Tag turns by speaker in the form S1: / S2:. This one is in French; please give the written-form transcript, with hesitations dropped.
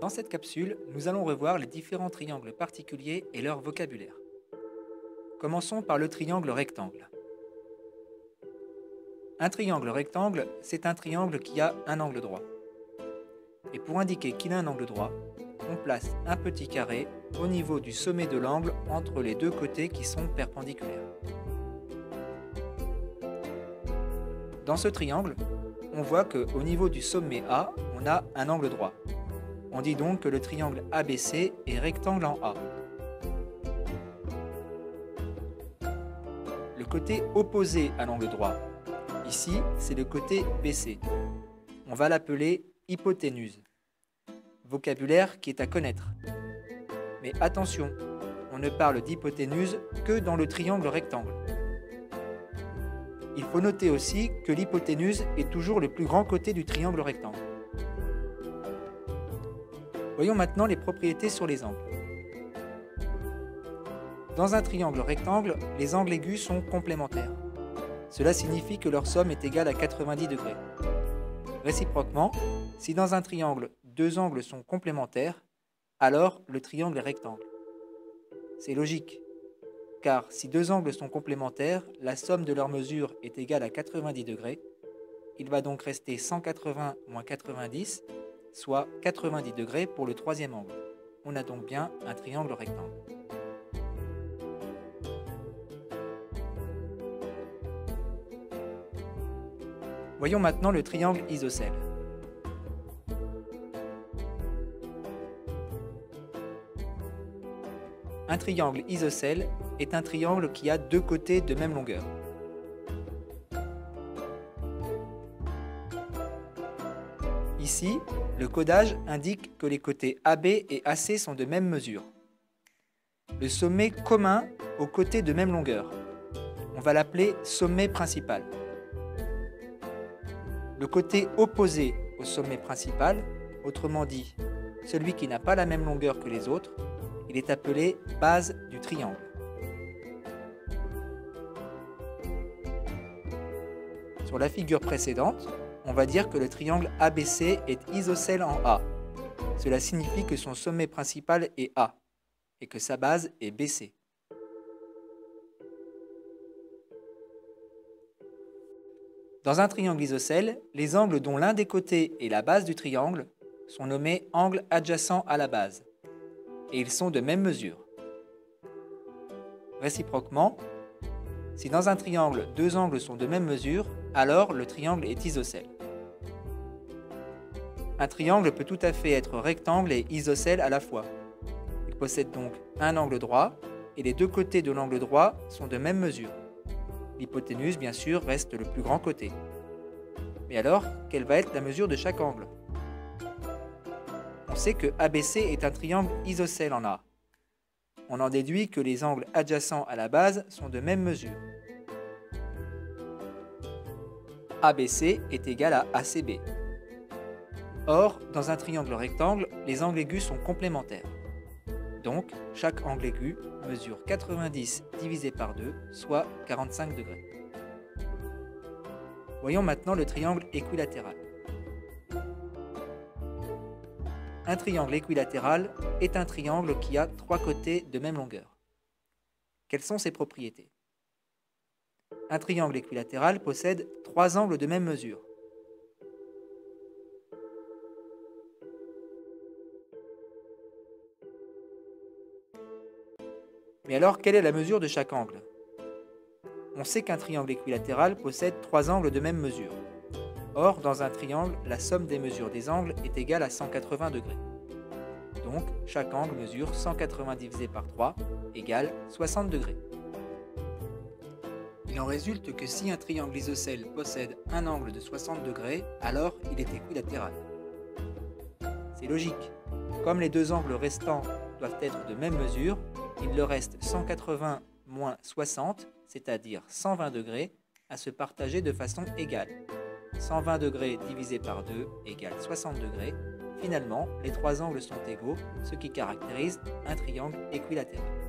S1: Dans cette capsule, nous allons revoir les différents triangles particuliers et leur vocabulaire. Commençons par le triangle rectangle. Un triangle rectangle, c'est un triangle qui a un angle droit. Et pour indiquer qu'il a un angle droit, on place un petit carré au niveau du sommet de l'angle entre les deux côtés qui sont perpendiculaires. Dans ce triangle, on voit qu'au niveau du sommet A, on a un angle droit. On dit donc que le triangle ABC est rectangle en A. Le côté opposé à l'angle droit, ici, c'est le côté BC. On va l'appeler hypoténuse. Vocabulaire qui est à connaître. Mais attention, on ne parle d'hypoténuse que dans le triangle rectangle. Il faut noter aussi que l'hypoténuse est toujours le plus grand côté du triangle rectangle. Voyons maintenant les propriétés sur les angles. Dans un triangle rectangle, les angles aigus sont complémentaires. Cela signifie que leur somme est égale à 90 degrés. Réciproquement, si dans un triangle, deux angles sont complémentaires, alors le triangle est rectangle. C'est logique, car si deux angles sont complémentaires, la somme de leurs mesures est égale à 90 degrés. Il va donc rester 180 moins 90, soit 90 degrés pour le troisième angle. On a donc bien un triangle rectangle. Voyons maintenant le triangle isocèle. Un triangle isocèle est un triangle qui a deux côtés de même longueur. Ici, le codage indique que les côtés AB et AC sont de même mesure. Le sommet commun aux côtés de même longueur. On va l'appeler sommet principal. Le côté opposé au sommet principal, autrement dit, celui qui n'a pas la même longueur que les autres, il est appelé base du triangle. Sur la figure précédente, on va dire que le triangle ABC est isocèle en A. Cela signifie que son sommet principal est A et que sa base est BC. Dans un triangle isocèle, les angles dont l'un des côtés est la base du triangle sont nommés angles adjacents à la base, et ils sont de même mesure. Réciproquement, si dans un triangle, deux angles sont de même mesure, alors le triangle est isocèle. Un triangle peut tout à fait être rectangle et isocèle à la fois. Il possède donc un angle droit, et les deux côtés de l'angle droit sont de même mesure. L'hypoténuse, bien sûr, reste le plus grand côté. Mais alors, quelle va être la mesure de chaque angle? On sait que ABC est un triangle isocèle en A. On en déduit que les angles adjacents à la base sont de même mesure. ABC est égal à ACB. Or, dans un triangle rectangle, les angles aigus sont complémentaires. Donc, chaque angle aigu mesure 90 divisé par 2, soit 45 degrés. Voyons maintenant le triangle équilatéral. Un triangle équilatéral est un triangle qui a trois côtés de même longueur. Quelles sont ses propriétés? Un triangle équilatéral possède trois angles de même mesure. Mais alors, quelle est la mesure de chaque angle? On sait qu'un triangle équilatéral possède trois angles de même mesure. Or, dans un triangle, la somme des mesures des angles est égale à 180 degrés. Donc, chaque angle mesure 180 divisé par 3 égale 60 degrés. Il en résulte que si un triangle isocèle possède un angle de 60 degrés, alors il est équilatéral. C'est logique. Comme les deux angles restants doivent être de même mesure, il leur reste 180 moins 60, c'est-à-dire 120 degrés, à se partager de façon égale. 120 degrés divisé par 2 égale 60 degrés. Finalement, les trois angles sont égaux, ce qui caractérise un triangle équilatéral.